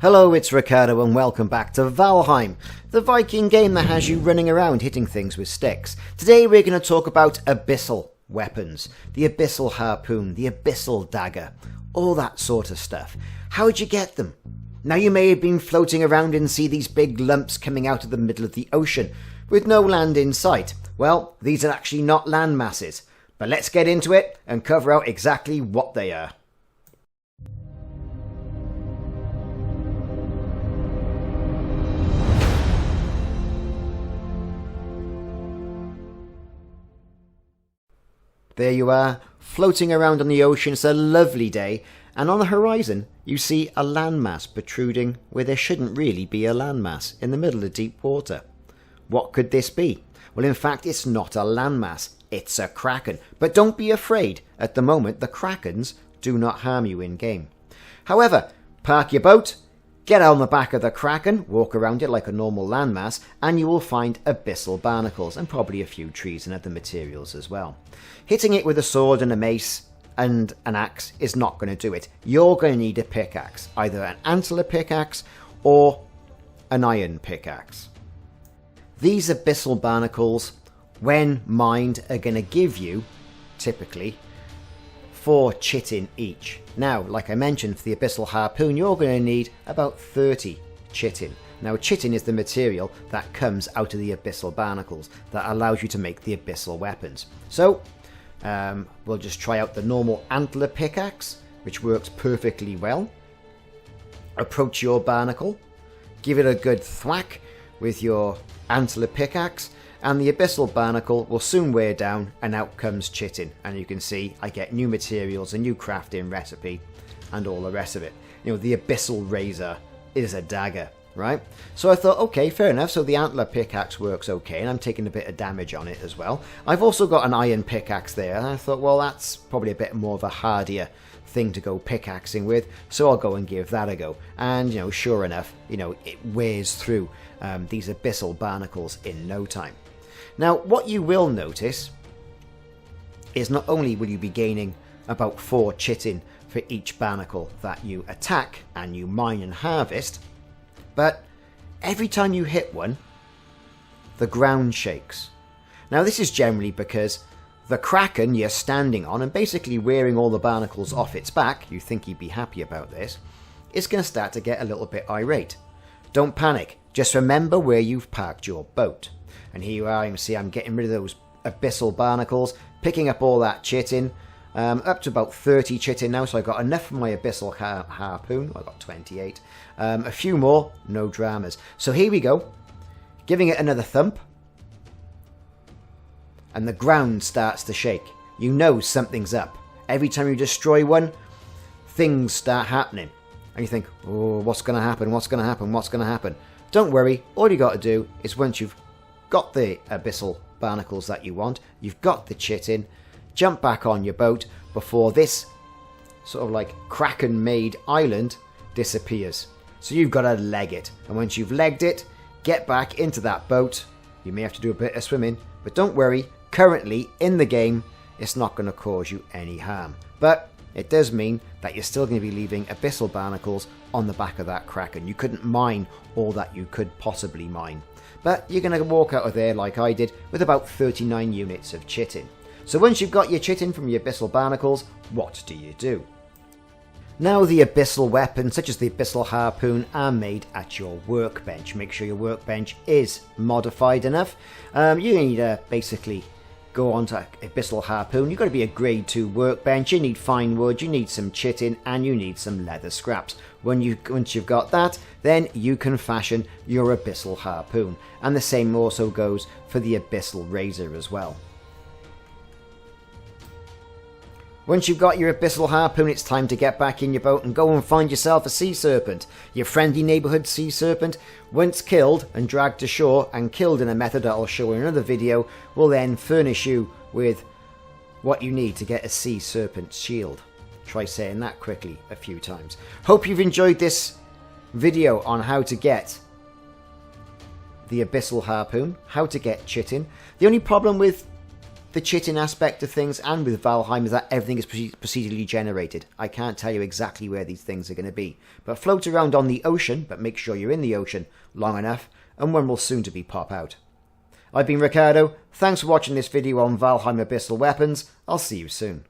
Hello, it's Ricardo and welcome back to Valheim, the Viking game that has you running around hitting things with sticks. Today we're going to talk about Abyssal weapons, the Abyssal Harpoon, the Abyssal Dagger, all that sort of stuff. How'd you get them? Now you may have been floating around and see these big lumps coming out of the middle of the ocean with no land in sight. Well, these are actually not land masses, but let's get into it and cover out exactly what they are. There you are, floating around on the ocean. It's a lovely day, and on the horizon you see a landmass protruding where there shouldn't really be a landmass in the middle of deep water. What could this be? Well, in fact, it's not a landmass, it's a kraken. But don't be afraid, at the moment the krakens do not harm you in-game. However, park your boat, get on the back of the kraken, walk around it like a normal landmass, and you will find abyssal barnacles and probably a few trees and other materials as well. Hitting it with a sword and a mace and an axe is not going to do it. You're going to need a pickaxe, either an antler pickaxe or an iron pickaxe. These abyssal barnacles, when mined, are going to give you, typically, 4 chitin each. Now, like I mentioned, for the Abyssal Harpoon, you're going to need about 30 chitin. Now, chitin is the material that comes out of the Abyssal Barnacles that allows you to make the Abyssal weapons. So, we'll just try out the normal antler pickaxe, which works perfectly well. Approach your barnacle, give it a good thwack with your antler pickaxe, and the Abyssal Barnacle will soon wear down, and out comes chitin. And you can see I get new materials, a new crafting recipe, and all the rest of it. You know, the Abyssal Razor is a dagger, right? So I thought, okay, fair enough, so the antler pickaxe works okay, and I'm taking a bit of damage on it as well. I've also got an iron pickaxe there, and I thought, well, that's probably a bit more of a hardier thing to go pickaxing with, so I'll go and give that a go. And, you know, sure enough, you know, it wears through these Abyssal Barnacles in no time. Now, what you will notice is not only will you be gaining about 4 chitin for each barnacle that you attack and you mine and harvest, but every time you hit one, the ground shakes. Now, this is generally because the kraken you're standing on and basically wearing all the barnacles off its back, you think you'd be happy about this, is going to start to get a little bit irate. Don't panic, just remember where you've parked your boat. And here you are, you can see I'm getting rid of those abyssal barnacles, picking up all that chitin, up to about 30 chitin now, so I've got enough for my abyssal harpoon. I've got 28. A few more, no dramas. So here we go, giving it another thump, and the ground starts to shake. You know something's up. Every time you destroy one, things start happening. And you think, oh, what's going to happen, what's going to happen, what's going to happen? Don't worry, all you got to do is once you've got the abyssal barnacles that you want, you've got the chitin, jump back on your boat before this sort of like kraken made island disappears. So you've got to leg it, and once you've legged it, get back into that boat. You may have to do a bit of swimming, but don't worry, currently in the game it's not going to cause you any harm, but it does mean that you're still going to be leaving abyssal barnacles on the back of that kraken. You couldn't mine all that you could possibly mine, but you're going to walk out of there like I did with about 39 units of chitin. So once you've got your chitin from your abyssal barnacles, what do you do? Now, the abyssal weapons, such as the Abyssal Harpoon, are made at your workbench. Make sure your workbench is modified enough. You need to basically go on to Abyssal Harpoon. You've got to be a grade 2 workbench. You need fine wood, you need some chitin, and you need some leather scraps. Once you've got that, then you can fashion your Abyssal Harpoon. And the same also goes for the Abyssal Razor as well. Once you've got your Abyssal Harpoon, it's time to get back in your boat and go and find yourself a Sea Serpent. Your friendly neighbourhood Sea Serpent, once killed and dragged to shore and killed in a method that I'll show in another video, will then furnish you with what you need to get a Sea Serpent shield. Try saying that quickly a few times. Hope you've enjoyed this video on how to get the Abyssal Harpoon, how to get chitin. The only problem with the Chitin aspect of things and with Valheim is that everything is procedurally generated. I can't tell you exactly where these things are going to be, but float around on the ocean, but make sure you're in the ocean long enough, and one will soon to be pop out. I've been Ricardo, thanks for watching this video on Valheim Abyssal Weapons, I'll see you soon.